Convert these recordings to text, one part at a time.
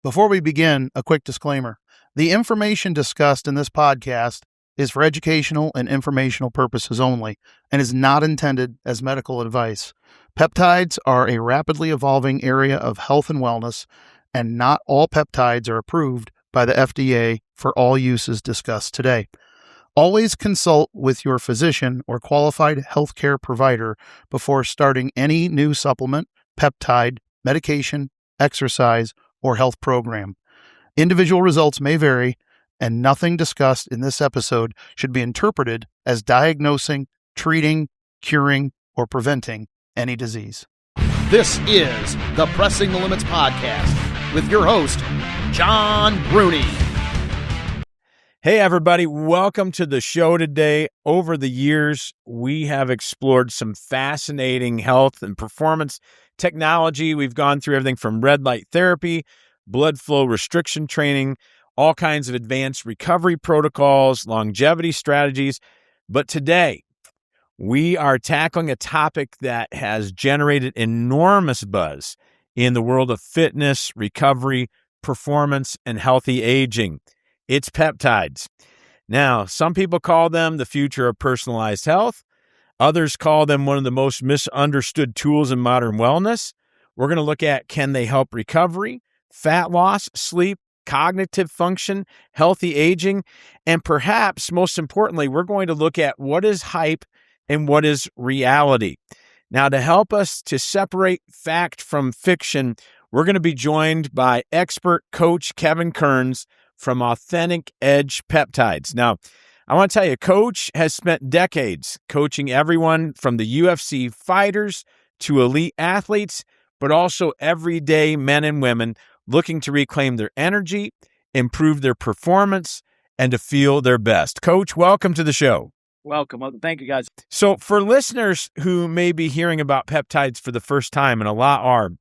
Before we begin, a quick disclaimer. The information discussed in this podcast is for educational and informational purposes only and is not intended as medical advice. Peptides are a rapidly evolving area of health and wellness, and not all peptides are approved by the FDA for all uses discussed today. Always consult with your physician or qualified healthcare provider before starting any new supplement, peptide, medication, exercise, or health program. Individual results may vary, and nothing discussed in this episode should be interpreted as diagnosing, treating, curing, or preventing any disease. This is the Pressing the Limits podcast with your host, Jon Bruney. Hey, everybody. Welcome to the show today. Over the years, we have explored some fascinating health and performance technology. We've gone through everything from red light therapy, blood flow restriction training, all kinds of advanced recovery protocols, longevity strategies. But today, we are tackling a topic that has generated enormous buzz in the world of fitness, recovery, performance, and healthy aging. It's peptides. Now, some people call them the future of personalized health. Others call them one of the most misunderstood tools in modern wellness. We're going to look at, can they help recovery, fat loss, sleep, cognitive function, healthy aging, and perhaps most importantly, we're going to look at what is hype and what is reality. Now, to help us to separate fact from fiction, we're going to be joined by expert coach Kevin Kearns from Authentic Edge Peptides. Now, I want to tell you, Coach has spent decades coaching everyone from the UFC fighters to elite athletes, but also everyday men and women looking to reclaim their energy, improve their performance, and to feel their best. Coach, welcome to the show. Welcome. Well, thank you, guys. So for listeners who may be hearing about peptides for the first time, and a lot are,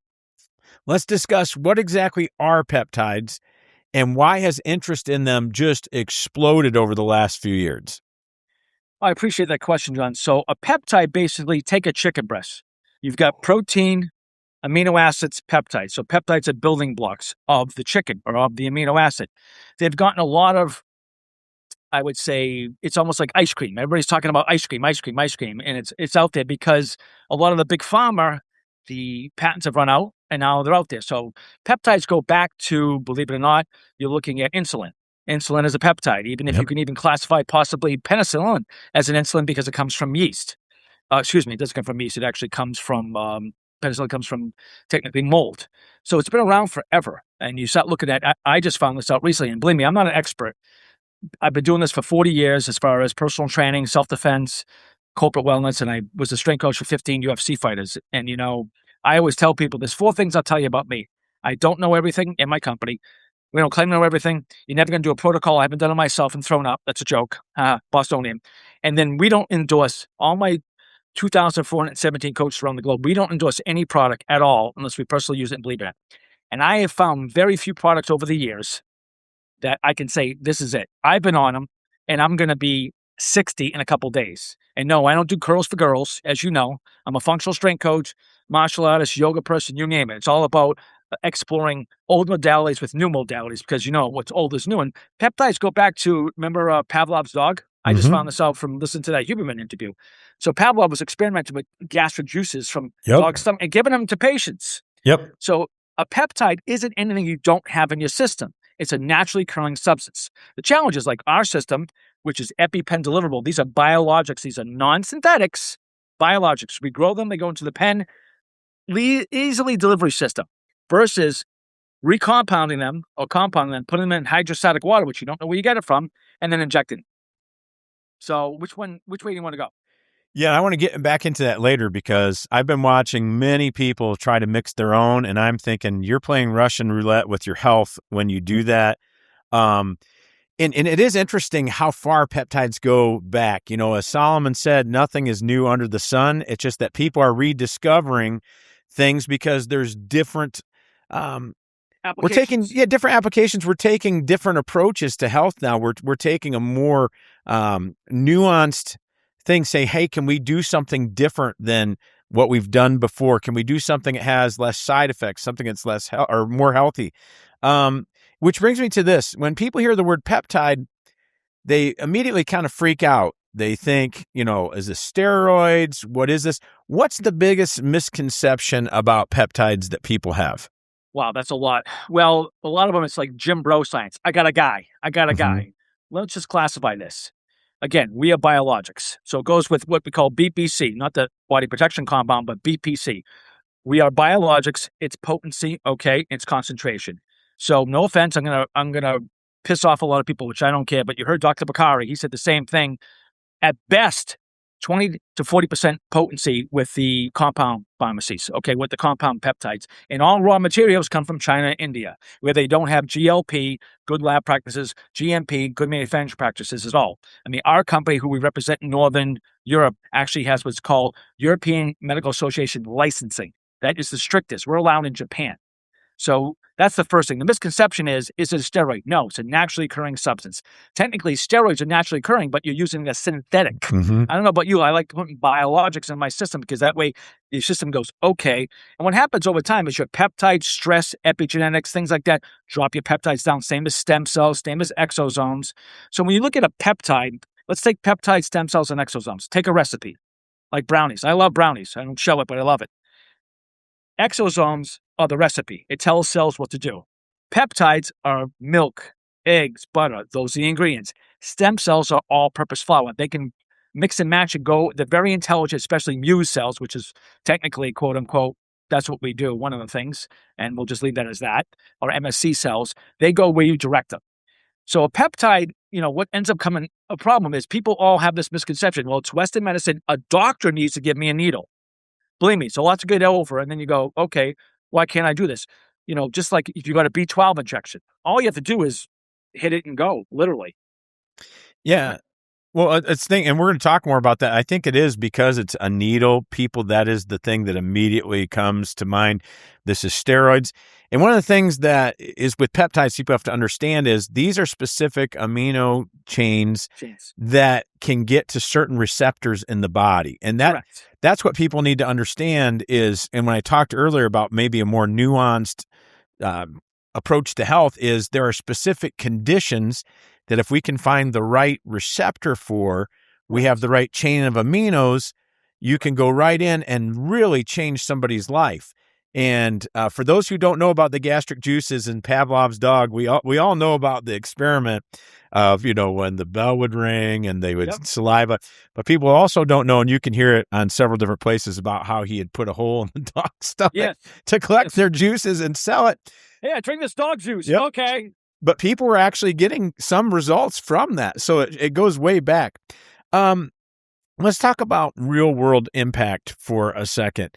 let's discuss what exactly are peptides and why has interest in them just exploded over the last few years? I appreciate that question, John. So a peptide, basically, take a chicken breast. You've got protein, amino acids, peptides. So peptides are building blocks of the chicken or of the amino acid. They've gotten a lot of, I would say, it's almost like ice cream. Everybody's talking about ice cream, and it's out there because a lot of the big pharma, the patents have run out, and now they're out there. So peptides go back to, believe it or not, you're looking at insulin. Insulin is a peptide, even if you can even classify possibly penicillin as an insulin because it comes from yeast. It doesn't come from yeast. It actually comes from, penicillin comes from technically mold. So it's been around forever. And you start looking at, I just found this out recently, and believe me, I'm not an expert. I've been doing this for 40 years as far as personal training, self-defense, corporate wellness, and I was a strength coach for 15 UFC fighters. And, I always tell people there's 4 things I'll tell you about me. I don't know everything in my company. We don't claim to know everything. You're never going to do a protocol I haven't done it myself and thrown up. That's a joke. Bostonian. And then we don't endorse, all my 2,417 coaches around the globe, we don't endorse any product at all unless we personally use it and believe in it. And I have found very few products over the years that I can say, this is it. I've been on them, and I'm going to be 60 in a couple days. And no, I don't do curls for girls, as you know. I'm a functional strength coach, martial artist, yoga person, you name it. It's all about exploring old modalities with new modalities because, what's old is new. And peptides go back to, remember Pavlov's dog? I just found this out from listening to that Huberman interview. So Pavlov was experimenting with gastric juices from dog stomach and giving them to patients. So a peptide isn't anything you don't have in your system. It's a naturally occurring substance. The challenge is like our system, which is EpiPen deliverable. These are biologics. These are non-synthetics biologics. We grow them. They go into the pen. Easily delivery system versus recompounding them or compounding them, putting them in hydrostatic water, which you don't know where you get it from, and then injecting. So which way do you want to go? Yeah, I want to get back into that later because I've been watching many people try to mix their own, and I'm thinking you're playing Russian roulette with your health when you do that. And it is interesting how far peptides go back. As Solomon said, nothing is new under the sun. It's just that people are rediscovering things because there's different we're taking different applications. We're taking different approaches to health now. We're taking a more nuanced thing. Say, hey, can we do something different than what we've done before? Can we do something that has less side effects, something that's less or more healthy? Which brings me to this. When people hear the word peptide, they immediately kind of freak out. They think, is this steroids? What is this? What's the biggest misconception about peptides that people have? Wow, that's a lot. Well, a lot of them, it's like Jim Bro science. I got a guy. Let's just classify this. Again, we are biologics. So it goes with what we call BPC, not the body protection compound, but BPC. We are biologics. It's potency, okay? It's concentration. So no offense, I'm gonna piss off a lot of people, which I don't care, but you heard Dr. Bakari. He said the same thing. At best, 20 to 40% potency with the compound pharmacies, okay, with the compound peptides. And all raw materials come from China and India, where they don't have GLP, good lab practices, GMP, good manufacturing practices at all. I mean, our company, who we represent in Northern Europe, actually has what's called European Medical Association licensing. That is the strictest. We're allowed in Japan. So that's the first thing. The misconception is it a steroid? No, it's a naturally occurring substance. Technically, steroids are naturally occurring, but you're using a synthetic. Mm-hmm. I don't know about you. I like putting biologics in my system because that way your system goes, okay. And what happens over time is your peptides, stress, epigenetics, things like that, drop your peptides down, same as stem cells, same as exosomes. So when you look at a peptide, let's take peptide, stem cells, and exosomes. Take a recipe, like brownies. I love brownies. I don't show it, but I love it. Exosomes are the recipe. It tells cells what to do. Peptides are milk, eggs, butter. Those are the ingredients. Stem cells are all-purpose flour. They can mix and match and go. They're very intelligent, especially Muse cells, which is technically, quote unquote, that's what we do, one of the things, and we'll just leave that as that, or MSC cells. They go where you direct them. So a peptide, what ends up coming a problem is people all have this misconception. Well, it's Western medicine. A doctor needs to give me a needle. Believe me, so lots of good over, and then you go, okay, why can't I do this? Just like if you got a B12 injection, all you have to do is hit it and go, literally. Yeah. Well, it's thing, and we're going to talk more about that. I think it is because it's a needle. People, that is the thing that immediately comes to mind. This is steroids. And one of the things that is with peptides people have to understand is these are specific amino chains that can get to certain receptors in the body. And that's what people need to understand is, and when I talked earlier about maybe a more nuanced approach to health, is there are specific conditions that if we can find the right receptor for, we have the right chain of aminos, you can go right in and really change somebody's life. And for those who don't know about the gastric juices and Pavlov's dog, we all know about the experiment of, when the bell would ring and they would saliva. But people also don't know, and you can hear it on several different places, about how he had put a hole in the dog's stomach to collect their juices and sell it. Yeah, drink this dog juice. Yep. Okay. But people were actually getting some results from that. So it goes way back. Let's talk about real world impact for a second.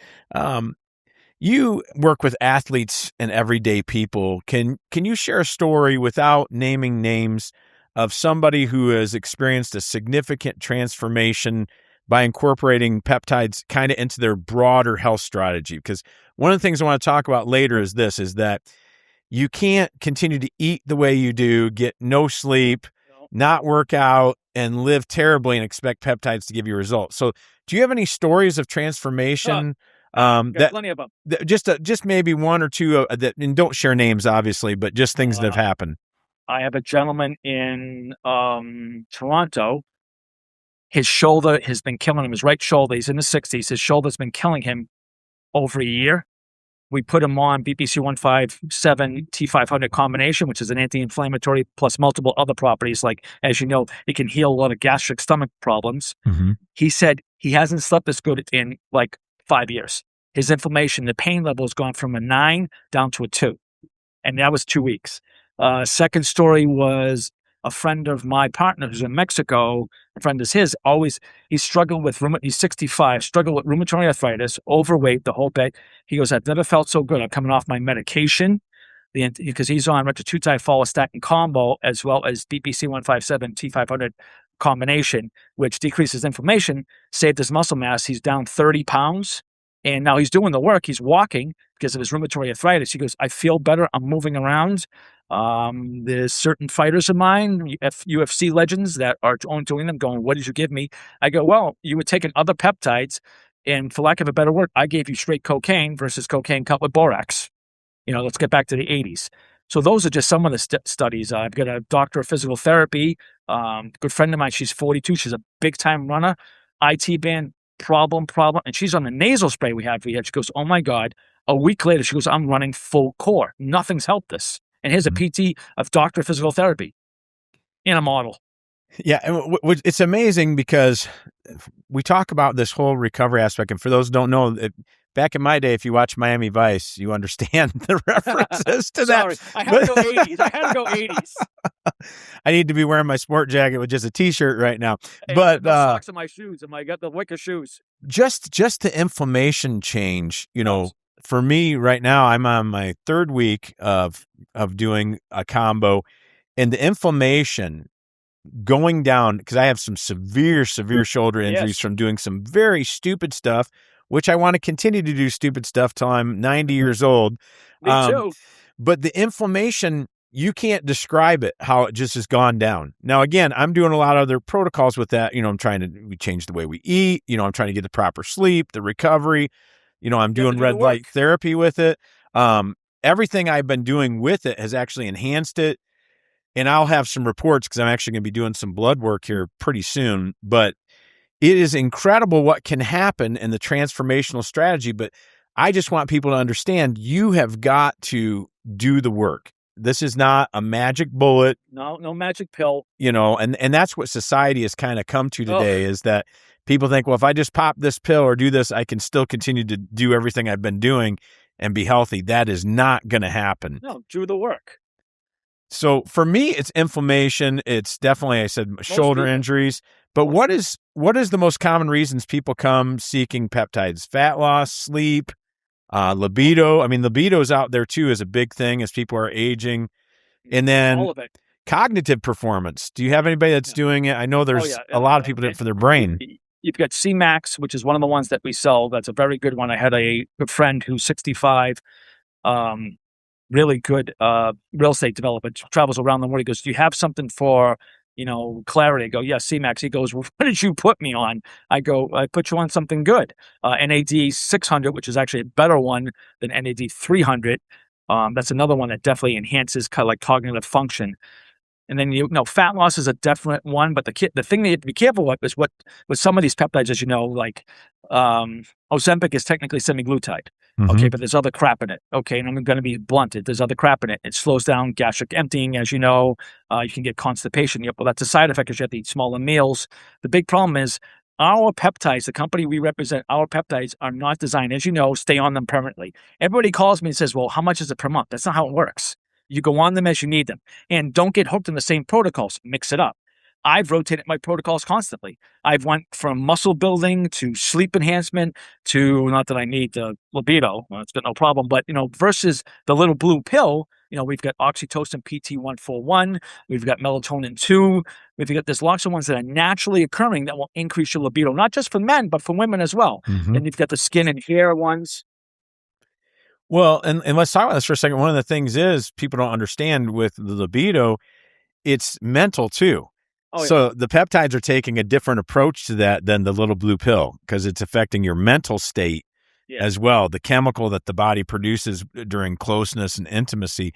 You work with athletes and everyday people. Can you share a story without naming names of somebody who has experienced a significant transformation by incorporating peptides kind of into their broader health strategy? Because one of the things I want to talk about later is that you can't continue to eat the way you do, get no sleep, not work out, and live terribly and expect peptides to give you results. So do you have any stories of transformation? Plenty of them. Just maybe one or two that, and don't share names, obviously, but just things that have happened. I have a gentleman in Toronto. His shoulder has been killing him. His right shoulder. He's in his 60s. His shoulder's been killing him over a year. We put him on BPC 157 T500 combination, which is an anti-inflammatory plus multiple other properties. Like, as you know, it can heal a lot of gastric stomach problems. Mm-hmm. He said he hasn't slept this good in like 5 years. His inflammation, the pain level has gone from a 9 down to a 2. And that was 2 weeks. Second story was a friend of my partner who's in Mexico. A friend is his. He's struggled with he's 65, struggled with rheumatoid arthritis, overweight, the whole bit. He goes, I've never felt so good. I'm coming off my medication because he's on retatrutide follistatin combo as well as BPC 157 T500 combination, which decreases inflammation, saved his muscle mass. He's down 30 pounds. And now he's doing the work. He's walking because of his rheumatoid arthritis. He goes, I feel better. I'm moving around. There's certain fighters of mine, UFC legends, that are doing them going, what did you give me? I go, well, you were taking other peptides, and for lack of a better word, I gave you straight cocaine versus cocaine cut with borax. Let's get back to the 80s. So those are just some of the studies. I've got a doctor of physical therapy, good friend of mine. She's 42. She's a big time runner, IT band, problem. And she's on the nasal spray we had. She goes, oh my God. A week later, she goes, I'm running full core. Nothing's helped this. And here's a PT of doctor of physical therapy in a model. Yeah, it's amazing because we talk about this whole recovery aspect. And for those who don't know, back in my day, if you watch Miami Vice, you understand the references to that. I had to go 80s. I need to be wearing my sport jacket with just a T-shirt right now. Hey, but no socks on my shoes, and I got the wicker shoes. Just the inflammation change, for me right now, I'm on my third week of doing a combo, and the inflammation going down, because I have some severe shoulder injuries from doing some very stupid stuff, which I want to continue to do stupid stuff till I'm 90 years old. Me too. But the inflammation, you can't describe it, how it just has gone down. Now, again, I'm doing a lot of other protocols with that. We change the way we eat. I'm trying to get the proper sleep, the recovery. I'm doing red light therapy with it. Everything I've been doing with it has actually enhanced it. And I'll have some reports because I'm actually going to be doing some blood work here pretty soon. But it is incredible what can happen in the transformational strategy. But I just want people to understand you have got to do the work. This is not a magic bullet. No magic pill. And that's what society has kind of come to today is that people think, well, if I just pop this pill or do this, I can still continue to do everything I've been doing and be healthy. That is not going to happen. No, do the work. So for me, it's inflammation. It's definitely, I said, shoulder injuries. But what is the most common reasons people come seeking peptides? Fat loss, sleep, libido. I mean, libido's out there too as a big thing as people are aging. And then all of it. Cognitive performance. Do you have anybody that's doing it? I know there's a lot of people doing it for their brain. You've got C-Max, which is one of the ones that we sell. That's a very good one. I had a good friend who's 65, really good real estate developer, travels around the world. He goes, do you have something for, clarity? I go, yeah, C-Max. He goes, well, what did you put me on? I go, I put you on something good. NAD 600, which is actually a better one than NAD 300. That's another one that definitely enhances kind of like cognitive function. And then, fat loss is a definite one, but the thing that you have to be careful with is with some of these peptides, as you know, like Ozempic is technically semaglutide. Mm-hmm. Okay, but there's other crap in it. Okay, and I'm going to be blunted. There's other crap in it. It slows down gastric emptying, as you know. You can get constipation. Well, that's a side effect because you have to eat smaller meals. The big problem is our peptides, the company we represent, our peptides are not designed, as you know, stay on them permanently. Everybody calls me and says, well, how much is it per month? That's not how it works. You go on them as you need them. And don't get hooked in the same protocols. Mix it up. I've rotated my protocols constantly. I've went from muscle building to sleep enhancement to, not that I need the libido, well, it's got no problem, but, versus the little blue pill, we've got oxytocin PT141, we've got melatonin 2, there's lots of ones that are naturally occurring that will increase your libido, not just for men, but for women as well. Mm-hmm. Then you've got the skin and hair ones. Well, and let's talk about this for a second. One of the things is people don't understand with the libido, it's mental too. Oh, yeah. So the peptides are taking a different approach to that than the little blue pill because it's affecting your mental state as well, the chemical that the body produces during closeness and intimacy.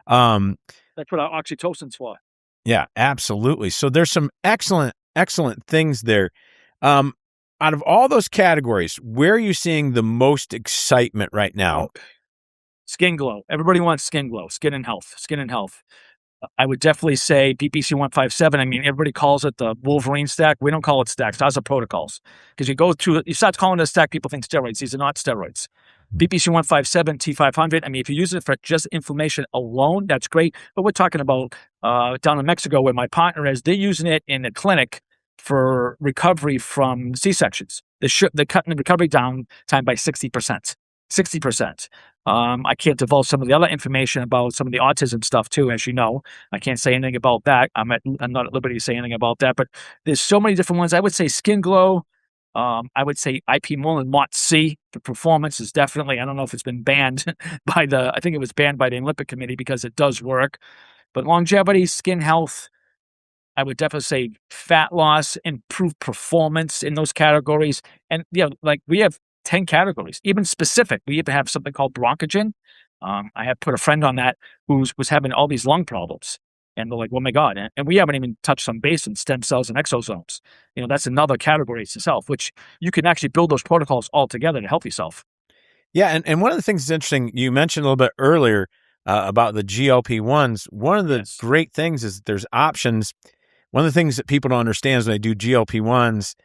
That's what our oxytocin's for. Yeah, absolutely. So there's some excellent things there. Out of all those categories, where are you seeing the most excitement right now? Skin glow. Everybody wants skin glow, skin and health. I would definitely say BPC 157. I mean, everybody calls it the Wolverine stack. We don't call it stacks. Ours are protocols. Because you start calling it a stack, people think steroids. These are not steroids. BPC 157, T500. I mean, if you use it for just inflammation alone, that's great. But we're talking about down in Mexico where my partner is. They're using it in a clinic for recovery from C-sections. They're cutting the recovery time by 60%. 60%. I can't divulge some of the other information about some of the autism stuff too, as you know. I can't say anything about that. I'm not at liberty to say anything about that, but there's so many different ones. I would say skin glow. I would say IP Mullen Mott C. The performance is definitely, I don't know if it's been banned I think it was banned by the Olympic Committee because it does work. But longevity, skin health, I would definitely say fat loss, improved performance in those categories. And, like we have 10 categories, even specific. We even have something called bronchogen. I have put a friend on that who was having all these lung problems. And they're like, oh my God. And we haven't even touched on base and stem cells and exosomes. That's another category itself, which you can actually build those protocols all together to help yourself. Yeah. And one of the things that's interesting, you mentioned a little bit earlier about the GLP-1s. One of the great things is there's options. One of the things that people don't understand is when they do GLP-1s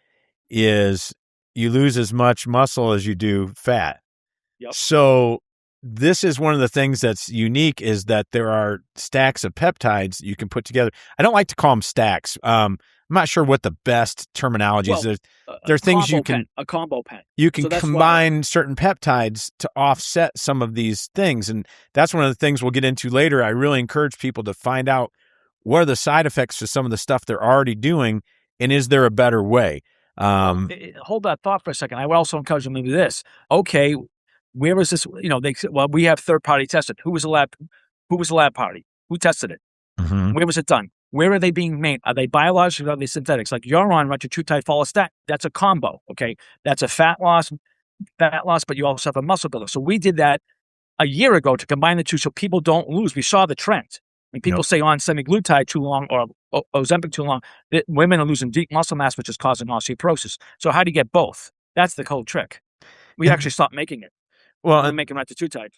is you lose as much muscle as you do fat. Yep. So this is one of the things that's unique is that there are stacks of peptides you can put together. I don't like to call them stacks. I'm not sure what the best terminology is. There are things you can a combo pen. You can combine certain peptides to offset some of these things, and that's one of the things we'll get into later. I really encourage people to find out what are the side effects to some of the stuff they're already doing, and is there a better way? Hold that thought for a second. I would also encourage them to do this. Okay. Where was this? We have third-party tested. Who was the lab party? Who tested it? Mm-hmm. Where was it done? Where are they being made? Are they biological or are they synthetics? Like you're on retatrutide follistatin. That's a combo. Okay. That's a fat loss, but you also have a muscle builder. So we did that a year ago to combine the two so people don't lose. We saw the trend. When people say on semaglutide too long or Ozempic too long, that women are losing deep muscle mass, which is causing osteoporosis. So how do you get both? That's the whole trick. We actually stopped making it. Well, I'm making retatrutide.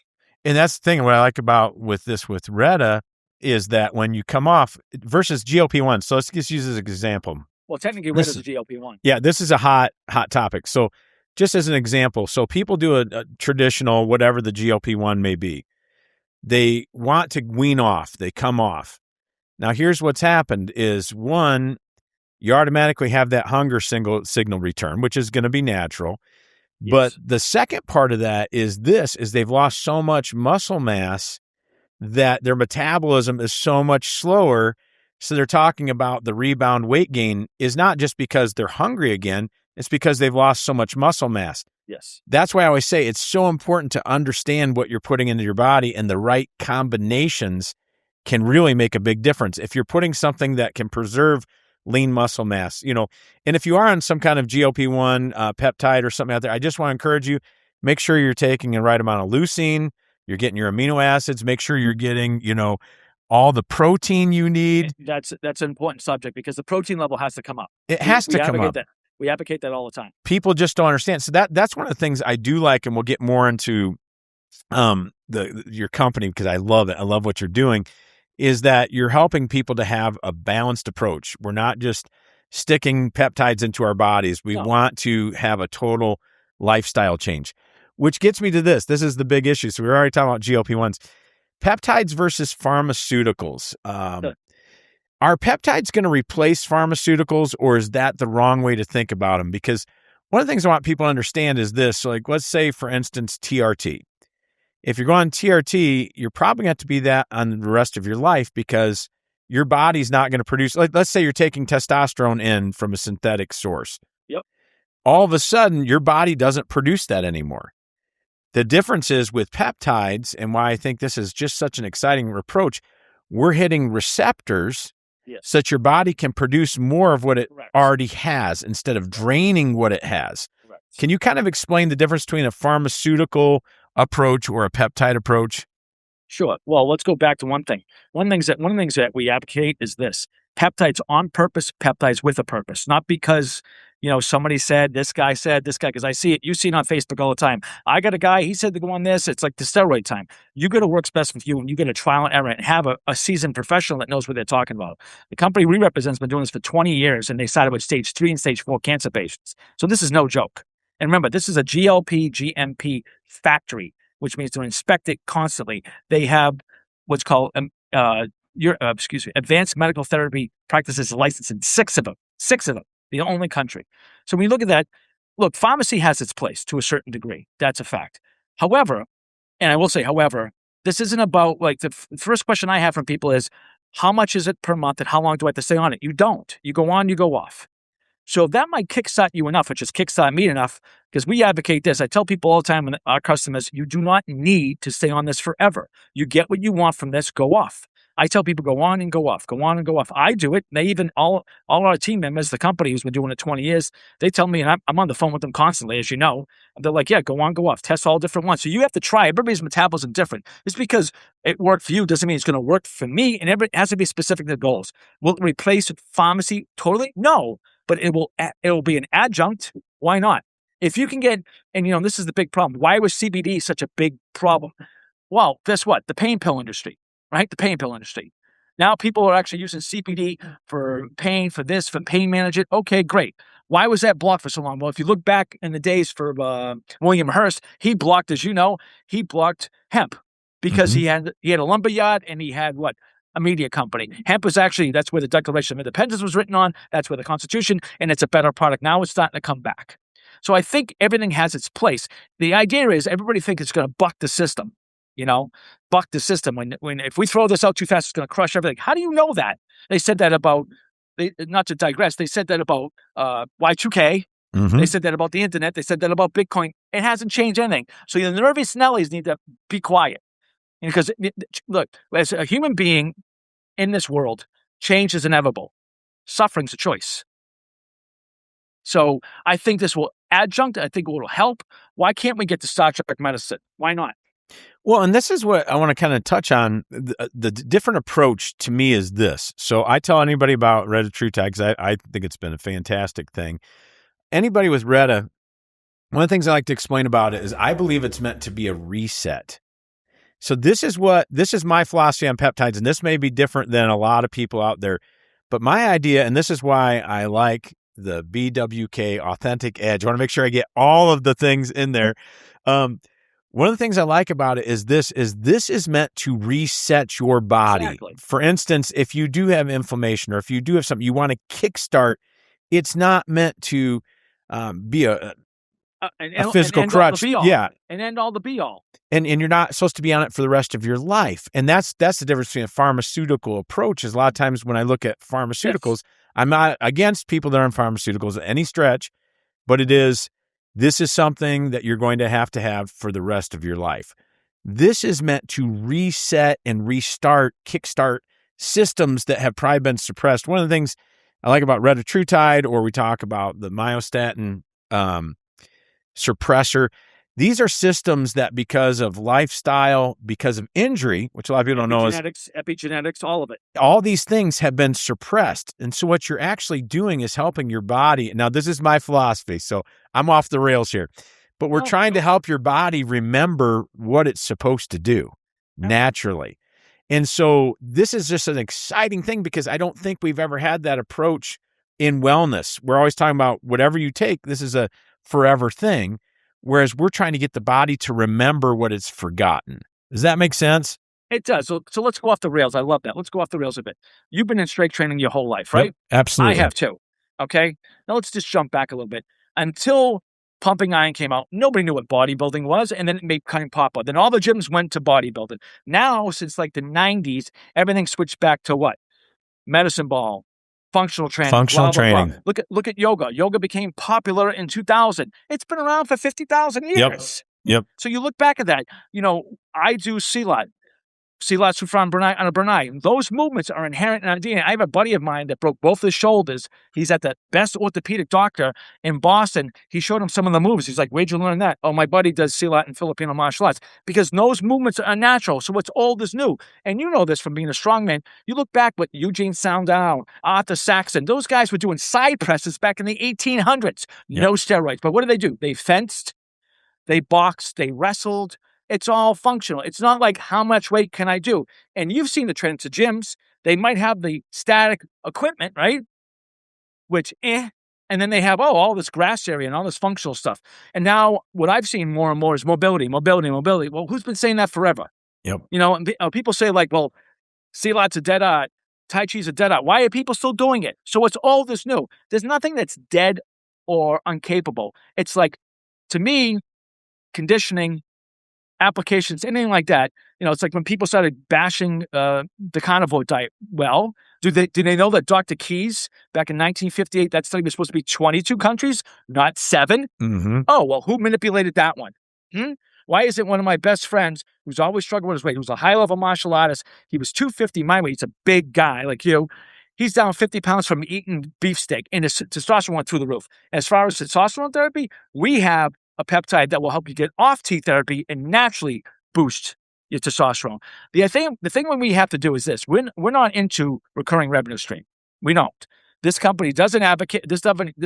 And that's the thing. What I like about with Retta is that when you come off versus GLP-1. So let's just use this as an example. Well, technically, Retta is a GLP-1. Yeah, this is a hot topic. So just as an example, so people do a traditional, whatever the GLP-1 may be. They want to wean off. They come off. Now, here's what's happened is, one, you automatically have that hunger signal return, which is going to be natural. Yes. But the second part of that is they've lost so much muscle mass that their metabolism is so much slower. So they're talking about the rebound weight gain is not just because they're hungry again. It's because they've lost so much muscle mass. Yes. That's why I always say it's so important to understand what you're putting into your body, and the right combinations can really make a big difference. If you're putting something that can preserve lean muscle mass, and if you are on some kind of GLP-1 peptide or something out there, I just want to encourage you, make sure you're taking the right amount of leucine, you're getting your amino acids, make sure you're getting, all the protein you need. That's an important subject because the protein level has to come up. It has to come up. We advocate that all the time. People just don't understand. So that's one of the things I do like, and we'll get more into your company because I love it. I love what you're doing, is that you're helping people to have a balanced approach. We're not just sticking peptides into our bodies. We want to have a total lifestyle change, which gets me to this. This is the big issue. So we were already talking about GLP-1s. Peptides versus pharmaceuticals. Are peptides going to replace pharmaceuticals, or is that the wrong way to think about them? Because one of the things I want people to understand is this. So like, let's say, for instance, TRT. If you're going TRT, you're probably going to have to be that on the rest of your life because your body's not going to produce, like, let's say you're taking testosterone in from a synthetic source. Yep. All of a sudden, your body doesn't produce that anymore. The difference is with peptides, and why I think this is just such an exciting approach, we're hitting receptors so that your body can produce more of what it already has instead of draining what it has. Correct. Can you kind of explain the difference between a pharmaceutical approach or a peptide approach? Sure. Well, let's go back to one thing. One of the things that we advocate is this: peptides on purpose, peptides with a purpose, not because somebody said, this guy, because I see it. You see it on Facebook all the time. I got a guy, he said to go on this. It's like the steroid time. You got to work best with you, and you got to trial and error and have a seasoned professional that knows what they're talking about. The company we represent has been doing this for 20 years, and they started with stage 3 and stage 4 cancer patients. So this is no joke. And remember, this is a GLP, GMP factory, which means to inspect it constantly. They have what's called advanced medical therapy practices licensed in 6 of them. 6 of them. The only country. So when you look at that, pharmacy has its place to a certain degree. That's a fact. However, and I will say, this isn't about the first question I have from people is, how much is it per month and how long do I have to stay on it? You don't. You go on, you go off. So that might kickstart you enough, which is kickstart me enough, because we advocate this. I tell people all the time, our customers, you do not need to stay on this forever. You get what you want from this, go off. I tell people go on and go off, go on and go off. I do it. They even, all our team members, the company who's been doing it 20 years, they tell me, and I'm on the phone with them constantly, as you know. They're like, yeah, go on, go off, test all different ones. So you have to try. Everybody's metabolism is different. Just because it worked for you doesn't mean it's going to work for me. And it has to be specific to goals. Will it replace pharmacy totally? No, but it will be an adjunct. Why not? If you can get, and this is the big problem. Why was CBD such a big problem? Well, guess what? The pain pill industry, right? The pain pill industry. Now people are actually using CBD for pain, for this, for pain management. Okay, great. Why was that blocked for so long? Well, if you look back in the days for William Hearst, he blocked, as you know, he blocked hemp because he had a lumber yard and he had what? A media company. Hemp was actually, that's where the Declaration of Independence was written on. That's where the Constitution, and it's a better product. Now it's starting to come back. So I think everything has its place. The idea is everybody thinks it's going to buck the system. Buck the system. When if we throw this out too fast, it's going to crush everything. How do you know that? They said that about, not to digress, they said that about Y2K. They said that about the internet. They said that about Bitcoin. It hasn't changed anything. So the nervous Nellies need to be quiet. Because, look, as a human being in this world, change is inevitable. Suffering's a choice. So I think this will adjunct. I think it will help. Why can't we get to Star Trek medicine? Why not? Well, and this is what I want to kind of touch on. The different approach to me is this. So I tell anybody about Retta TruTv because I think it's been a fantastic thing. Anybody with Retta, one of the things I like to explain about it is I believe it's meant to be a reset. So this is my philosophy on peptides, and this may be different than a lot of people out there, but my idea, and this is why I like the BWK Authentic Edge. I want to make sure I get all of the things in there. One of the things I like about it is this is meant to reset your body. Exactly. For instance, if you do have inflammation or if you do have something you want to kickstart, it's not meant to be a physical crutch. Yeah. And end all the be all. And you're not supposed to be on it for the rest of your life. And that's the difference between a pharmaceutical approach. Is a lot of times when I look at pharmaceuticals, I'm not against people that are on pharmaceuticals at any stretch, but this is something that you're going to have for the rest of your life. This is meant to reset and restart, kickstart systems that have probably been suppressed. One of the things I like about retatrutide, or we talk about the myostatin suppressor, these are systems that because of lifestyle, because of injury, which a lot of people don't know is epigenetics, all of it. All these things have been suppressed. And so what you're actually doing is helping your body. Now, this is my philosophy, so I'm off the rails here. But we're trying to help your body remember what it's supposed to do naturally. And so this is just an exciting thing because I don't think we've ever had that approach in wellness. We're always talking about whatever you take, this is a forever thing. Whereas we're trying to get the body to remember what it's forgotten. Does that make sense? It does. So let's go off the rails. I love that. Let's go off the rails a bit. You've been in strength training your whole life, right? Yep, absolutely. I have too. Okay. Now let's just jump back a little bit. Until pumping iron came out, nobody knew what bodybuilding was, and then it made kind of pop up. Then all the gyms went to bodybuilding. Now, since like the 90s, everything switched back to what? Medicine ball. Functional training. Functional training. Look at yoga. Yoga became popular in 2000. It's been around for 50,000 years. Yep. So you look back at that. I do Silat Sufran Brunei. Those movements are inherent in our DNA. I have a buddy of mine that broke both his shoulders. He's at the best orthopedic doctor in Boston. He showed him some of the moves. He's like, where'd you learn that? Oh, my buddy does Silat and Filipino martial arts. Because those movements are natural. So what's old is new. And you know this from being a strongman. You look back with Eugene Sandow, Arthur Saxon. Those guys were doing side presses back in the 1800s. No steroids. But what do? They fenced, they boxed, they wrestled. It's all functional. It's not like how much weight can I do? And you've seen the trends to gyms. They might have the static equipment, right? Which, and then they have, all this grass area and all this functional stuff. And now what I've seen more and more is mobility. Well, who's been saying that forever? Yep. And people say like, well, Silat's a dead art. Tai Chi's a dead art. Why are people still doing it? So it's all this new. There's nothing that's dead or incapable. It's like, to me, conditioning, applications, anything like that. It's like when people started bashing the carnivore diet. Well, do they know that Dr. Keyes back in 1958, that study was supposed to be 22 countries, not 7? Mm-hmm. Oh, well, who manipulated that one? Why isn't one of my best friends, who's always struggled with his weight, who's a high-level martial artist, he was 250 my weight, he's a big guy like you, he's down 50 pounds from eating beefsteak, and his testosterone went through the roof. As far as testosterone therapy, we have a peptide that will help you get off T therapy and naturally boost your testosterone. The thing when we have to do is this. We're not into recurring revenue stream. We don't. This company doesn't advocate. This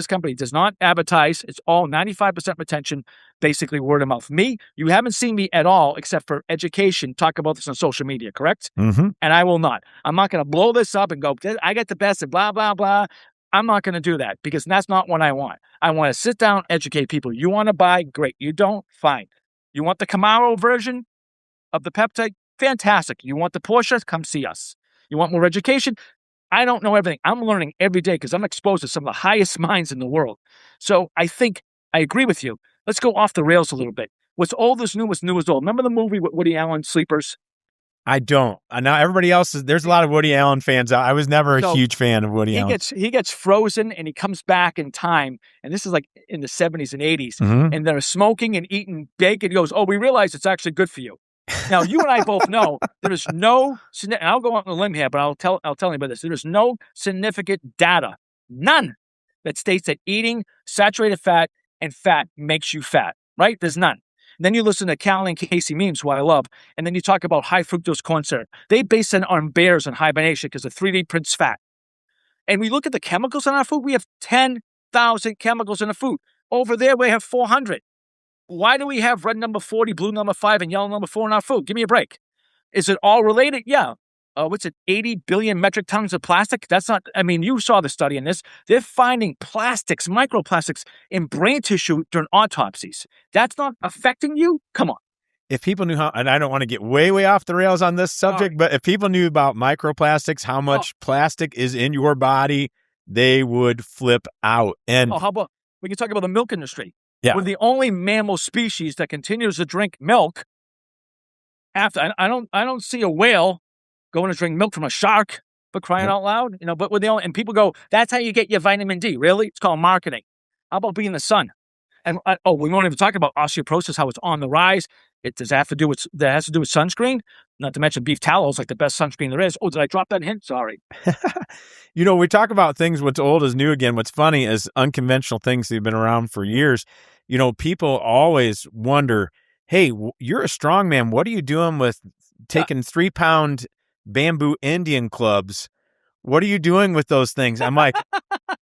company does not advertise. It's all 95% retention, basically word of mouth. Me, you haven't seen me at all except for education talk about this on social media, correct? Mm-hmm. And I will not. I'm not going to blow this up and go, I get the best and blah, blah, blah. I'm not going to do that because that's not what I want. I want to sit down, educate people. You want to buy? Great. You don't? Fine. You want the Camaro version of the peptide? Fantastic. You want the Porsche? Come see us. You want more education? I don't know everything. I'm learning every day because I'm exposed to some of the highest minds in the world. So I think I agree with you. Let's go off the rails a little bit. What's old is new, what's new is old. Remember the movie with Woody Allen, Sleepers? I don't. Now everybody else there's a lot of Woody Allen fans out. I was never a huge fan of Woody Allen. He gets frozen and he comes back in time. And this is like in the 70s and 80s. Mm-hmm. And they're smoking and eating bacon. He goes, we realize it's actually good for you. Now, you and I both know there is no, and I'll go out on a limb here, but I'll tell anybody this. There is no significant data, none, that states that eating saturated fat and fat makes you fat, right? There's none. And then you listen to Cal and Casey memes, who I love, and then you talk about high fructose corn syrup. They base it on bears and hibernation because the 3D prints fat. And we look at the chemicals in our food. We have 10,000 chemicals in the food. Over there, we have 400. Why do we have red number 40, blue number 5, and yellow number 4 in our food? Give me a break. Is it all related? Yeah. What's it, 80 billion metric tons of plastic? That's not, you saw the study in this. They're finding plastics, microplastics in brain tissue during autopsies. That's not affecting you? Come on. If people knew how, and I don't want to get way off the rails on this subject, but if people knew about microplastics, how much plastic is in your body, they would flip out. And how about, we can talk about the milk industry. Yeah. We're the only mammal species that continues to drink milk. After I don't see a whale going to drink milk from a shark, for crying out loud. But we're the only, and people go, that's how you get your vitamin D. Really? It's called marketing. How about being in the sun? And we won't even talk about osteoporosis, how it's on the rise. That has to do with sunscreen. Not to mention beef tallow is like the best sunscreen there is. Oh, did I drop that hint? Sorry. We talk about things, what's old is new again. What's funny is unconventional things that have been around for years. People always wonder, hey, you're a strongman. What are you doing with taking 3-pound bamboo Indian clubs? What are you doing with those things? I'm like,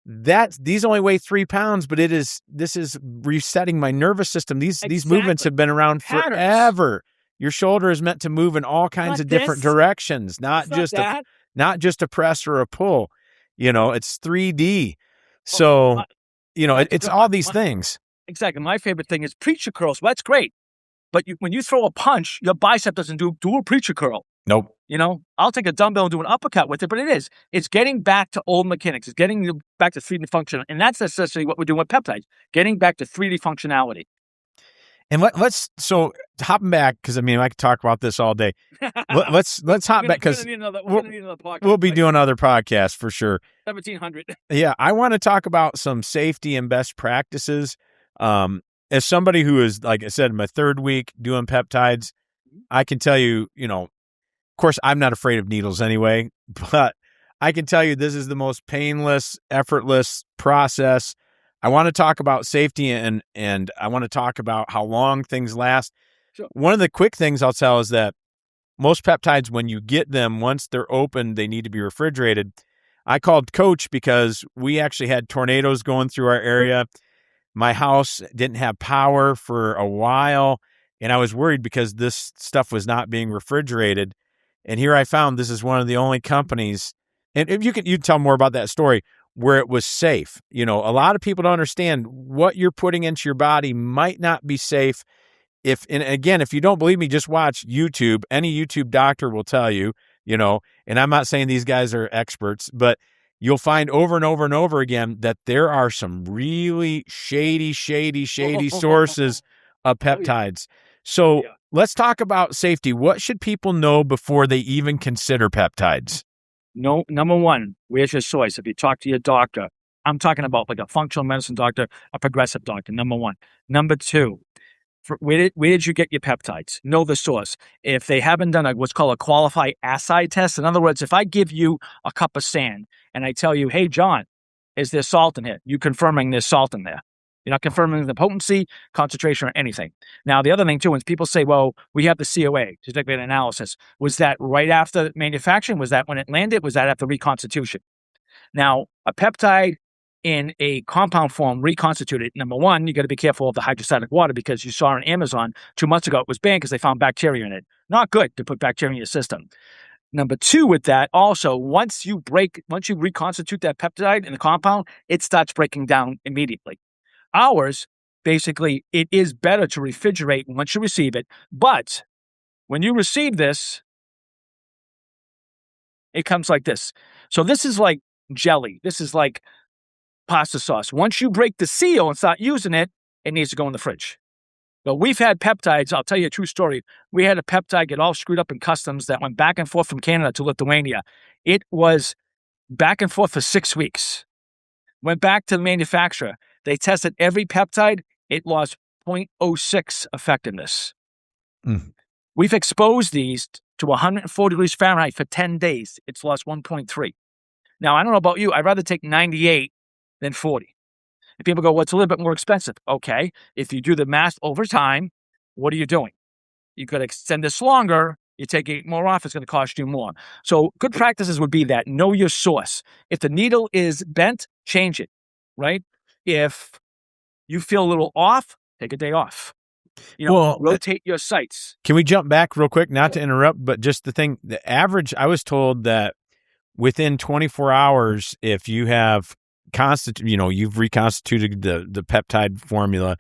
these only weigh 3 pounds, but this is resetting my nervous system. These movements have been around forever. Your shoulder is meant to move in all kinds of different directions, not just a press or a pull. It's 3D. So, it's all these things. Exactly. My favorite thing is preacher curls. Well, that's great. But when you throw a punch, your bicep doesn't do a preacher curl. Nope. I'll take a dumbbell and do an uppercut with it, but it's getting back to old mechanics. It's getting back to 3D function. And that's essentially what we're doing with peptides, getting back to 3D functionality. And let's hopping back, because I could talk about this all day. Let's hop back, because we'll be doing other podcasts for sure. 1700. Yeah, I want to talk about some safety and best practices. As somebody who is, like I said, in my 3rd week doing peptides, I can tell you, of course, I'm not afraid of needles anyway, but I can tell you this is the most painless, effortless process. I want to talk about safety and I want to talk about how long things last. Sure. One of the quick things I'll tell is that most peptides, when you get them, once they're open, they need to be refrigerated. I called Coach because we actually had tornadoes going through our area. My house didn't have power for a while, and I was worried because this stuff was not being refrigerated. And here I found this is one of the only companies, and if you tell more about that story, where it was safe. A lot of people don't understand what you're putting into your body might not be safe. And again, if you don't believe me, just watch YouTube. Any YouTube doctor will tell you, and I'm not saying these guys are experts, but you'll find over and over and over again that there are some really shady sources of peptides. So let's talk about safety. What should people know before they even consider peptides? No, number one, where's your source? If you talk to your doctor, I'm talking about like a functional medicine doctor, a progressive doctor, number one. Number two, Where did you get your peptides? Know the source. If they haven't done what's called a qualified assay test, in other words, if I give you a cup of sand and I tell you, hey, John, is there salt in here? You confirming there's salt in there. You're not confirming the potency, concentration, or anything. Now, the other thing, too, is people say, well, we have the COA, certificate analysis. Was that right after manufacturing? Was that when it landed? Was that after reconstitution? Now, a peptide in a compound form reconstituted, number one, you got to be careful of the hydrostatic water, because you saw on Amazon 2 months ago, it was banned because they found bacteria in it. Not good to put bacteria in your system. Number two, with that, also, once you reconstitute that peptide in the compound, it starts breaking down immediately. Ours, basically, it is better to refrigerate once you receive it. But when you receive this, it comes like this. So this is like jelly. This is like pasta sauce. Once you break the seal and start using it, it needs to go in the fridge. But we've had peptides. I'll tell you a true story. We had a peptide get all screwed up in customs that went back and forth from Canada to Lithuania. It was back and forth for 6 weeks. Went back to the manufacturer. They tested every peptide. It lost 0.06 effectiveness. We've exposed these to 140 degrees Fahrenheit for 10 days. It's lost 1.3. Now, I don't know about you. I'd rather take 98 than 40. And people go, well, it's a little bit more expensive. Okay. If you do the math over time, what are you doing? You could extend this longer. You take 8 more off, it's going to cost you more. So good practices would be that. Know your source. If the needle is bent, change it, right? If you feel a little off, take a day off. Rotate your sites. Can we jump back real quick? Not to interrupt, but just the average, I was told that within 24 hours, if you have you've reconstituted the peptide formula,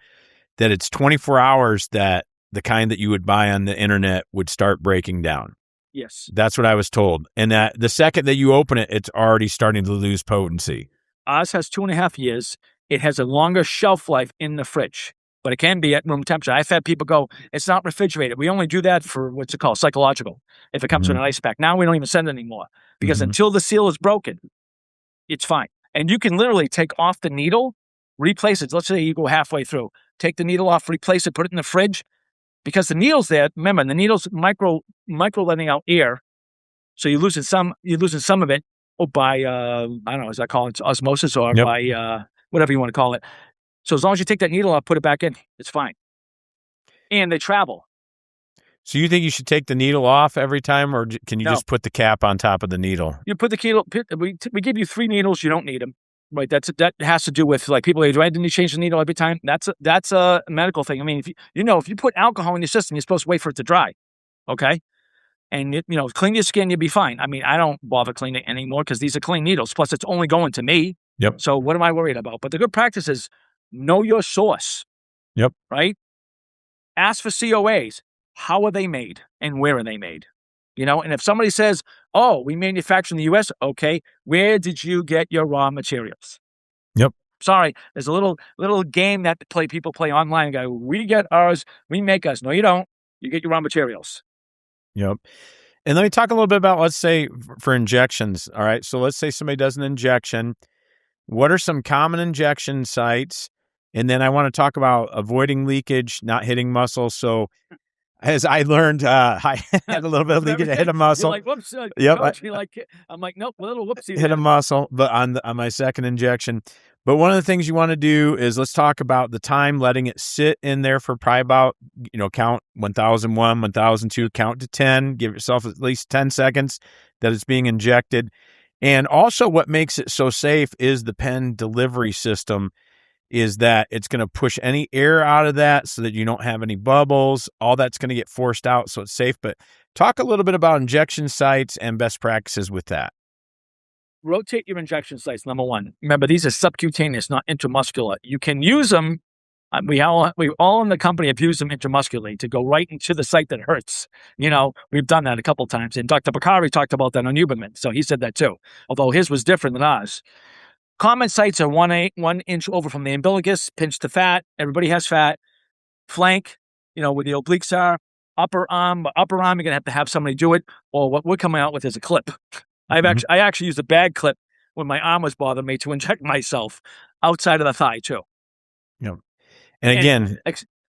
that it's 24 hours that the kind that you would buy on the internet would start breaking down. Yes. That's what I was told. And that the second that you open it, it's already starting to lose potency. Ours has 2.5 years. It has a longer shelf life in the fridge, but it can be at room temperature. I've had people go, it's not refrigerated. We only do that for what's it called, psychological, if it comes in an ice pack. Now we don't even send it anymore, because until the seal is broken, it's fine. And you can literally take off the needle, replace it. Let's say you go halfway through, take the needle off, replace it, put it in the fridge, because the needle's there. Remember, the needle's micro letting out air, so you're losing some of it, or by I don't know, is that called osmosis, or by whatever you want to call it. So as long as you take that needle off, put it back in, it's fine. And they travel. So you think you should take the needle off every time, or can you just put the cap on top of the needle? You put the needle. We give you 3 needles. You don't need them, right? That has to do with, like, people say, didn't you change the needle every time? That's a medical thing. I mean, if you put alcohol in your system, you're supposed to wait for it to dry, okay? And clean your skin, you'll be fine. I mean, I don't bother cleaning it anymore because these are clean needles. Plus, it's only going to me. Yep. So what am I worried about? But the good practice is know your source. Yep. Right. Ask for COAs. How are they made and where are they made? And if somebody says, oh, we manufacture in the U.S., okay, where did you get your raw materials? Yep. Sorry, there's a little game that people play online. Go, we get ours, we make us. No, you don't. You get your raw materials. Yep. And let me talk a little bit about, let's say, for injections. All right. So let's say somebody does an injection. What are some common injection sites? And then I want to talk about avoiding leakage, not hitting muscle. So as I learned, I had a little bit of leakage. I hit a muscle. You're like, whoops. Yep. Coach, I'm like, nope, a little whoopsie. Hit a muscle, but on my second injection. But one of the things you want to do is, let's talk about the time, letting it sit in there for probably about, count 1001, 1002, count to 10, give yourself at least 10 seconds that it's being injected. And also what makes it so safe is the pen delivery system, is that it's going to push any air out of that so that you don't have any bubbles. All that's going to get forced out, so it's safe. But talk a little bit about injection sites and best practices with that. Rotate your injection sites, number one. Remember, these are subcutaneous, not intramuscular. You can use them. We all in the company have used them intramuscularly to go right into the site that hurts. We've done that a couple of times. And Dr. Bakari talked about that on Huberman, so he said that too, although his was different than ours. Common sites are 1 inch over from the umbilicus, pinch the fat. Everybody has fat. Flank, where the obliques are. Upper arm, you're going to have somebody do it. Or what we're coming out with is a clip. I actually used a bag clip when my arm was bothering me to inject myself outside of the thigh too. Yep. And again,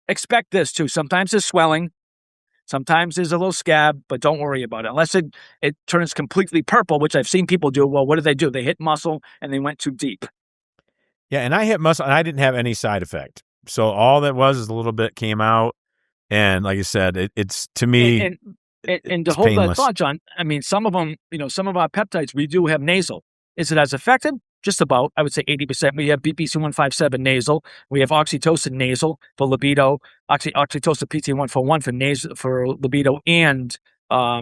expect this too. Sometimes there's swelling. Sometimes there's a little scab, but don't worry about it. Unless it turns completely purple, which I've seen people do. Well, what do? They hit muscle and they went too deep. Yeah, and I hit muscle, and I didn't have any side effect. So all that was is a little bit came out, and like you said, it's to me, and to hold painless. that thought, John, I mean, some of them, some of our peptides, we do have nasal. Is it as effective? Just about, I would say 80%. We have BPC 157 nasal. We have oxytocin nasal for libido, oxytocin PT141 for nasal, for libido and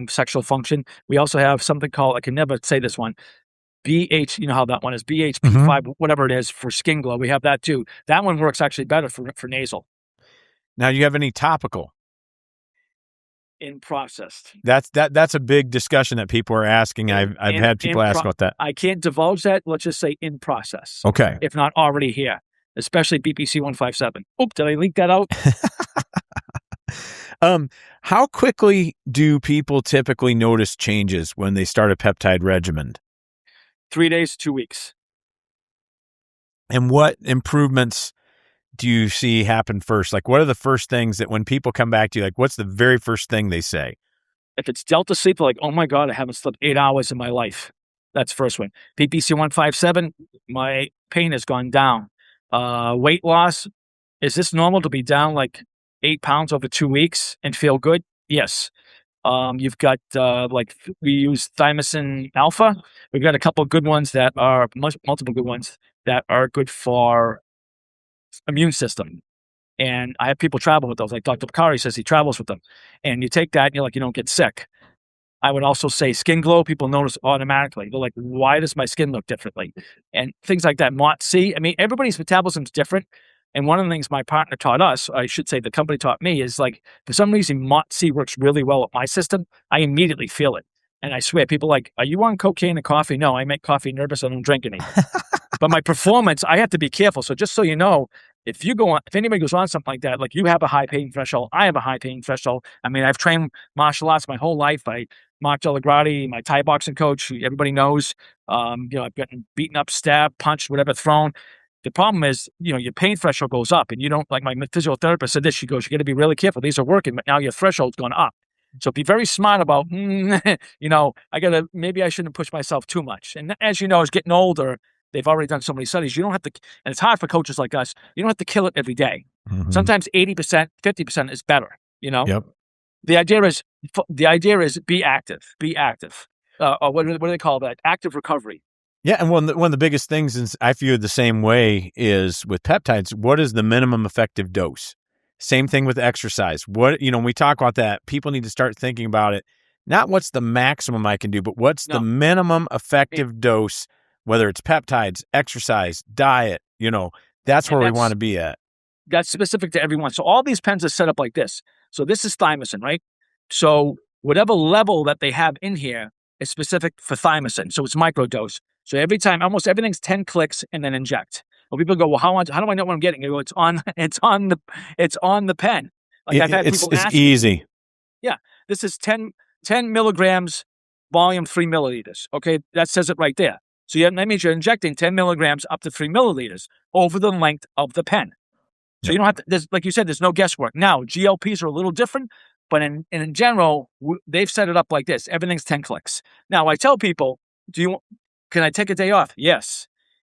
sexual function. We also have something called, I can never say this one, BH, you know how that one is, BHP5, whatever it is, for skin glow. We have that too. That one works actually better for nasal. Now, do you have any topical? In processed. That's a big discussion that people are asking. I've had people ask about that. I can't divulge that. Let's just say in process. Okay. If not already here, especially BPC 157. Oop, did I leak that out? How quickly do people typically notice changes when they start a peptide regimen? 3 days to 2 weeks. And what improvements do you see happen first? Like, what are the first things that when people come back to you, like, what's the very first thing they say? If it's delta sleep, they're like, oh my God, I haven't slept 8 hours in my life. That's the first one. PPC 157, my pain has gone down. Weight loss, is this normal to be down like 8 pounds over 2 weeks and feel good? Yes. You've got, we use thymosin alpha. We've got a couple good ones that are, multiple good ones that are good for immune system. And I have people travel with those. Like Dr. Bakari says he travels with them. And you take that and you're like, you don't get sick. I would also say skin glow, people notice automatically. They're like, why does my skin look differently? And things like that. MOT-C, I mean, everybody's metabolism is different. And one of the things my partner taught us, I should say the company taught me, is like, for some reason, MOT-C works really well with my system. I immediately feel it. And I swear, people are like, are you on cocaine and coffee? No, I make coffee nervous. I don't drink any. But my performance, I have to be careful. So just so you know, if anybody goes on something like that, like you have a high pain threshold, I have a high pain threshold. I mean, I've trained martial arts my whole life. Mark Delagrati, my Thai boxing coach, who everybody knows. I've gotten beaten up, stabbed, punched, whatever, thrown. The problem is, your pain threshold goes up, and you don't, like my physical therapist said this, she goes, you got to be really careful. These are working, but now your threshold's gone up. So be very smart about, maybe I shouldn't push myself too much. And as you know, as getting older, they've already done so many studies. You don't have to, and it's hard for coaches like us, you don't have to kill it every day. Mm-hmm. Sometimes 80%, 50% is better, Yep. The idea is be active. Or what do they call that? Active recovery. Yeah, and one of the biggest things, and I view it the same way, is with peptides, what is the minimum effective dose? Same thing with exercise. When we talk about that, people need to start thinking about it. Not what's the maximum I can do, but what's the minimum effective dose, whether it's peptides, exercise, diet, that's where we want to be at. That's specific to everyone. So all these pens are set up like this. So this is thymosin, right? So whatever level that they have in here is specific for thymosin. So it's microdose. So every time, almost everything's 10 clicks and then inject. Well, people go, well, how do I know what I'm getting? I go, it's on the pen. Like I've had people ask. It's easy. Yeah, this is 10 milligrams, volume 3 milliliters. Okay, that says it right there. So that means you're injecting 10 milligrams up to 3 milliliters over the length of the pen. So you don't have to. Like you said, there's no guesswork. Now GLPs are a little different, but in general, they've set it up like this. Everything's 10 clicks. Now I tell people, can I take a day off? Yes.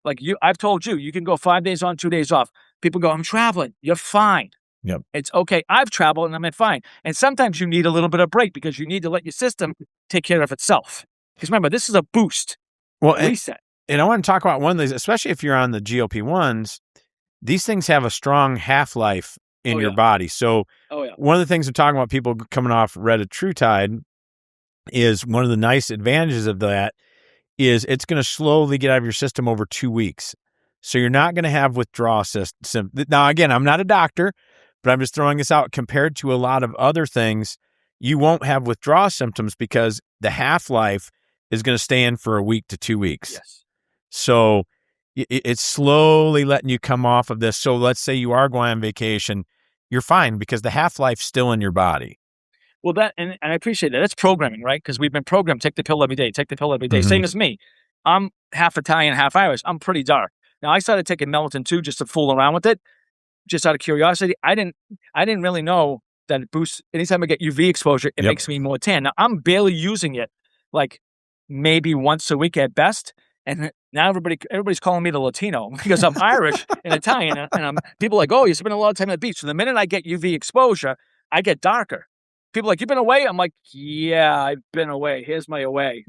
Like I've told you can go 5 days on, 2 days off. People go, I'm traveling. You're fine. Yep. It's okay. I've traveled and I'm fine. And sometimes you need a little bit of break because you need to let your system take care of itself. Because remember, this is a boost. Reset. And I want to talk about one of these, especially if you're on the GLP-1s, these things have a strong half-life in your body. So one of the things I'm talking about, people coming off Reddit is one of the nice advantages of that is it's going to slowly get out of your system over 2 weeks. So you're not going to have withdrawal symptoms. Now, again, I'm not a doctor, but I'm just throwing this out. Compared to a lot of other things, you won't have withdrawal symptoms because the half-life is going to stay in for a week to 2 weeks. Yes. So it's slowly letting you come off of this. So let's say you are going on vacation, you're fine because the half-life's still in your body. Well, and I appreciate that. That's programming, right? Because we've been programmed, take the pill every day, take the pill every day. Mm-hmm. Same as me. I'm half Italian, half Irish. I'm pretty dark. Now, I started taking melatonin too just to fool around with it. just out of curiosity, I didn't really know that it boosts. Anytime I get UV exposure, it makes me more tan. Now I'm barely using it, like maybe once a week at best. And now everybody's calling me the Latino because I'm Irish and Italian, and people are like, oh, you spend a lot of time at the beach. So the minute I get UV exposure, I get darker. People are like, you've been away? I'm like, yeah, I've been away. Here's my away.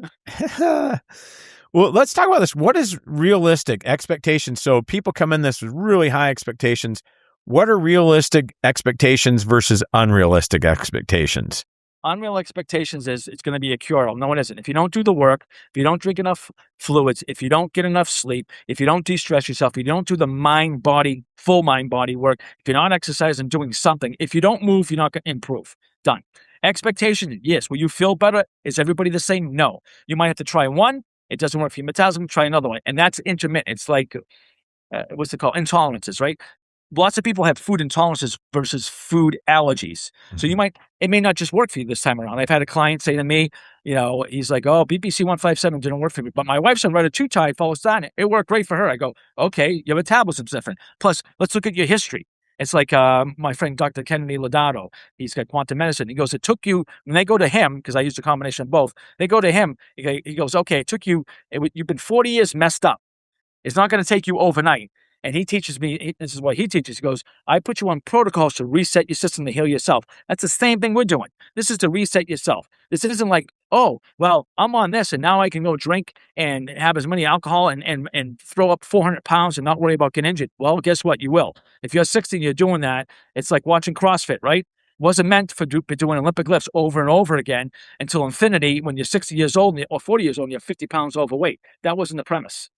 Well, let's talk about this. What is realistic expectations? So people come in this with really high expectations. What are realistic expectations versus unrealistic expectations? Unreal expectations is it's going to be a cure-all. No, it isn't. If you don't do the work, if you don't drink enough fluids, if you don't get enough sleep, if you don't de-stress yourself, if you don't do the full mind-body work, if you're not exercising, doing something, if you don't move, you're not going to improve. Done. Expectation, yes. Will you feel better? Is everybody the same? No. You might have to try one. It doesn't work for your metabolism. Try another one. And that's intermittent. It's like, what's it called? Intolerances, right? Lots of people have food intolerances versus food allergies. So it may not just work for you this time around. I've had a client say to me, he's like, oh, BPC 157 didn't work for me, but my wife's on retatrutide follows on it worked great for her. I go, okay, your metabolism's different. Plus, let's look at your history. It's like my friend, Dr. Kennedy Lodato, he's got quantum medicine. He goes, it took you, when they go to him, because I used a combination of both, they go to him, he goes, okay, you've been 40 years messed up. It's not going to take you overnight. And he teaches me, this is what he teaches. He goes, I put you on protocols to reset your system to heal yourself. That's the same thing we're doing. This is to reset yourself. This isn't like, oh, well, I'm on this and now I can go drink and have as many alcohol and throw up 400 pounds and not worry about getting injured. Well, guess what? You will. If you're 60 and you're doing that, it's like watching CrossFit, right? Wasn't meant for doing Olympic lifts over and over again until infinity when you're 60 years old or 40 years old and you're 50 pounds overweight. That wasn't the premise.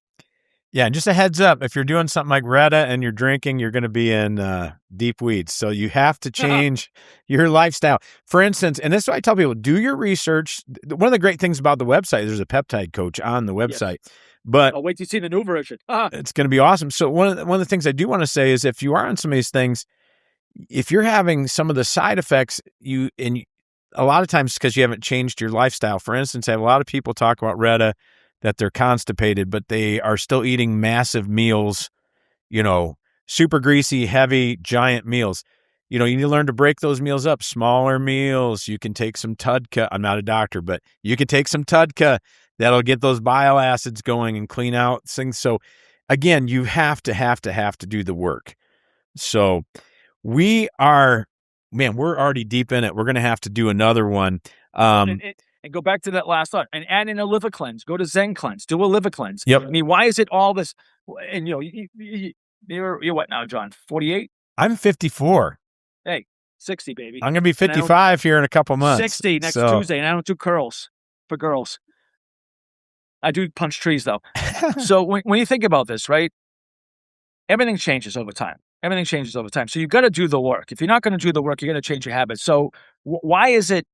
Yeah, and just a heads up, if you're doing something like Retta and you're drinking, you're going to be in deep weeds. So you have to change your lifestyle. For instance, and this is what I tell people, do your research. One of the great things about the website, there's a peptide coach on the website. Yes. But I'll wait to see the new version. It's going to be awesome. So one of the things I do want to say is if you are on some of these things, if you're having some of the side effects, a lot of times because you haven't changed your lifestyle. For instance, I have a lot of people talk about Retta, that they're constipated, but they are still eating massive meals, super greasy, heavy, giant meals. You need to learn to break those meals up, smaller meals. You can take some Tudka. I'm not a doctor, but you can take some Tudka. That'll get those bile acids going and clean out things. So again, you have to do the work. So we're already deep in it. We're going to have to do another one. And go back to that last thought and add in a liver cleanse. Go to Zen cleanse. Do a liver cleanse. Yep. I mean, why is it all this? And you're what now, John? 48? I'm 54. Hey, 60, baby. I'm going to be 55 here in a couple months. 60 next Tuesday, and I don't do curls for girls. I do punch trees, though. So when you think about this, right, everything changes over time. So you've got to do the work. If you're not going to do the work, you're going to change your habits. So why is it?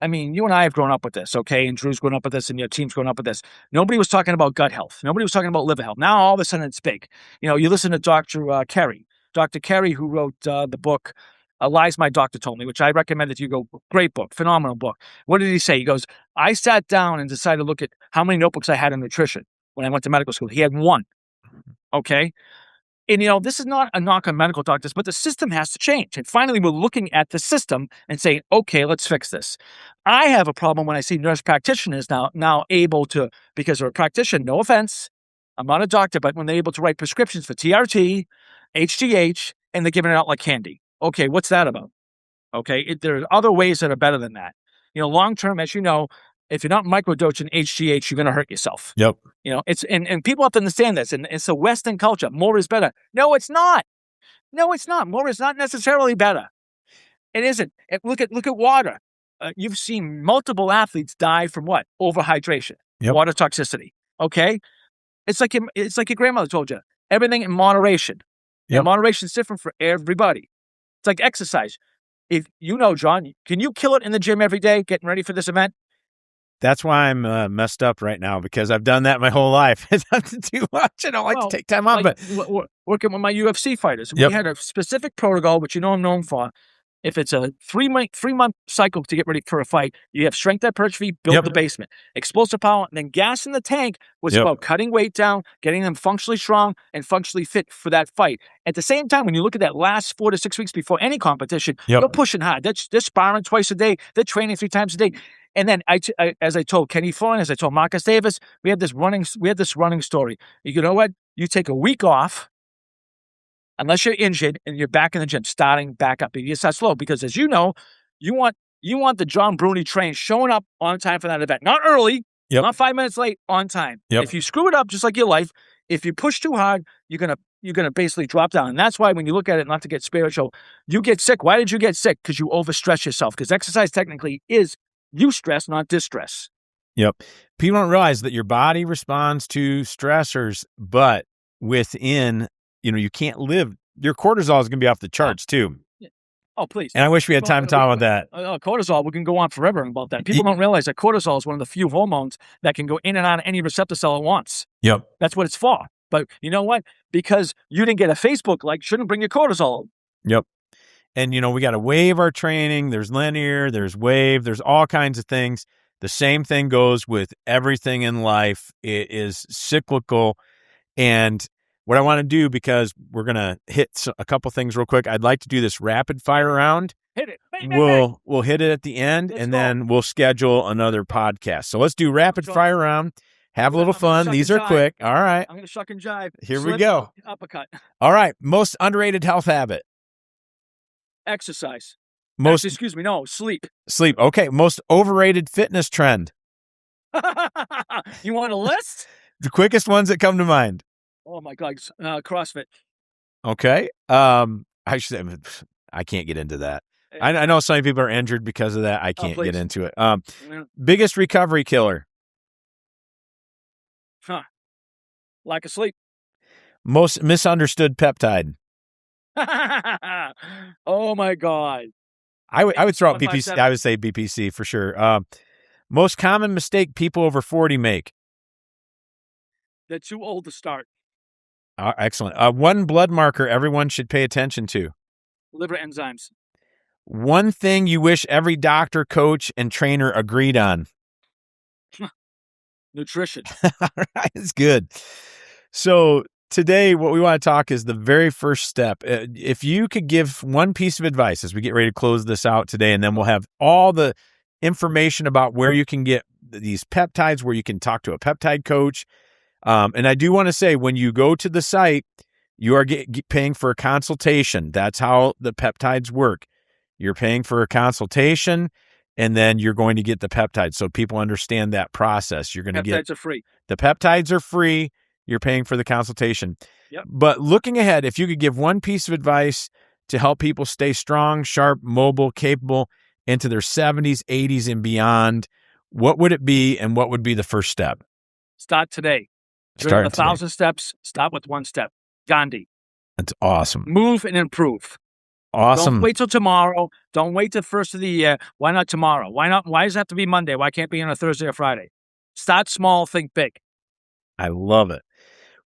I mean, you and I have grown up with this, okay? And Drew's grown up with this, and your team's grown up with this. Nobody was talking about gut health. Nobody was talking about liver health. Now, all of a sudden, it's big. You listen to Dr. Kerry. Dr. Kerry, who wrote the book, Lies My Doctor Told Me, which I recommend that you go. Great book, phenomenal book. What did he say? He goes, I sat down and decided to look at how many notebooks I had on nutrition when I went to medical school. He had one, okay? And, this is not a knock on medical doctors, but the system has to change. And finally, we're looking at the system and saying, okay, let's fix this. I have a problem when I see nurse practitioners now able to, because they're a practitioner, no offense, I'm not a doctor, but when they're able to write prescriptions for TRT, HGH, and they're giving it out like candy. Okay, what's that about? Okay, there are other ways that are better than that. Long-term, as you know, if you're not microdosing HGH, you're going to hurt yourself. Yep. It's and people have to understand this. And it's a Western culture. More is better. No, it's not. More is not necessarily better. It isn't. Look at water. You've seen multiple athletes die from what? Overhydration. Yep. Water toxicity. Okay. It's like your grandmother told you. Everything in moderation. Yep. And moderation is different for everybody. It's like exercise. If John, can you kill it in the gym every day getting ready for this event? That's why I'm messed up right now, because I've done that my whole life. It's not too much. I don't like to take time off. But working with my UFC fighters, we had a specific protocol, which I'm known for. If it's a three-month cycle to get ready for a fight, you have strength hypertrophy, build the basement. Explosive power, and then gas in the tank was about cutting weight down, getting them functionally strong and functionally fit for that fight. At the same time, when you look at that last 4 to 6 weeks before any competition, they're pushing hard. They're sparring twice a day. They're training 3 times a day. And then, as I told Kenny Florian, as I told Marcus Davis, we had this running story. You know what? You take a week off, unless you're injured and you're back in the gym, starting back up. You start slow because, as you know, you want the Jon Bruney train showing up on time for that event. Not early, not 5 minutes late, on time. If you screw it up, just like your life, if you push too hard, you're gonna basically drop down. And that's why when you look at it, not to get spiritual, you get sick. Why did you get sick? Because you overstress yourself. Because exercise technically is eustress, not distress. People don't realize that your body responds to stressors, but within, you can't live. Your cortisol is going to be off the charts too. Oh, please. And I wish we had time to talk about that. Cortisol, we can go on forever about that. People don't realize that cortisol is one of the few hormones that can go in and out of any receptor cell at once. That's what it's for. But you know what? Because you didn't get a Facebook like, shouldn't bring your cortisol. And, we got to wave our training. There's linear, there's wave, there's all kinds of things. The same thing goes with everything in life. It is cyclical. And what I want to do, because we're going to hit a couple things real quick, I'd like to do this rapid fire round. Hit it. We'll hit it at the end, and then we'll schedule another podcast. So let's do rapid fire round. Have a little fun. These are quick. All right. I'm going to shuck and jive. Here we go. Uppercut. All right. Most underrated health habit. Exercise. Sleep. Sleep. Okay. Most overrated fitness trend. You want a list? The quickest ones that come to mind. Oh my God. CrossFit. Okay. I can't get into that. I know some people are injured because of that. I can't get into it. Biggest recovery killer. Lack of sleep. Most misunderstood peptide. Oh my God. I would throw out BPC. I would say BPC for sure. Most common mistake people over 40 make. They're too old to start. Excellent. One blood marker everyone should pay attention to. Liver enzymes. One thing you wish every doctor, coach, and trainer agreed on. Nutrition. All right, it's good. So today, what we want to talk is the very first step. If you could give one piece of advice as we get ready to close this out today, and then we'll have all the information about where you can get these peptides, where you can talk to a peptide coach. And I do want to say, when you go to the site, you are paying for a consultation. That's how the peptides work. You're paying for a consultation, and then you're going to get the peptides. So people understand that process. You're going to get... Peptides are free. The peptides are free. You're paying for the consultation. But looking ahead, if you could give one piece of advice to help people stay strong, sharp, mobile, capable into their 70s, 80s, and beyond, what would it be, and what would be the first step? Start today. Start 1,000 steps. Start with one step. Gandhi. That's awesome. Move and improve. Awesome. Don't wait till tomorrow. Don't wait till first of the year. Why not tomorrow? Why does it have to be Monday? Why can't it be on a Thursday or Friday? Start small, think big. I love it.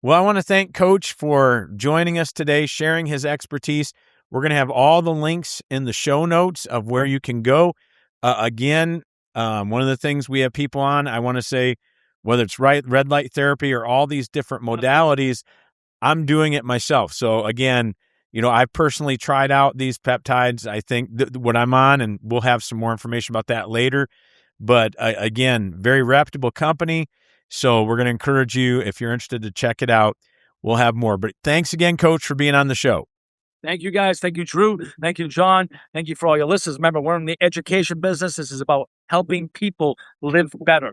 Well, I want to thank Coach for joining us today, sharing his expertise. We're going to have all the links in the show notes of where you can go. Again, one of the things we have people on, I want to say, whether it's red light therapy or all these different modalities, I'm doing it myself. So again, I've personally tried out these peptides. I think what I'm on, and we'll have some more information about that later. But again, very reputable company. So we're going to encourage you, if you're interested, to check it out. We'll have more. But thanks again, Coach, for being on the show. Thank you, guys. Thank you, Drew. Thank you, John. Thank you for all your listeners. Remember, we're in the education business. This is about helping people live better.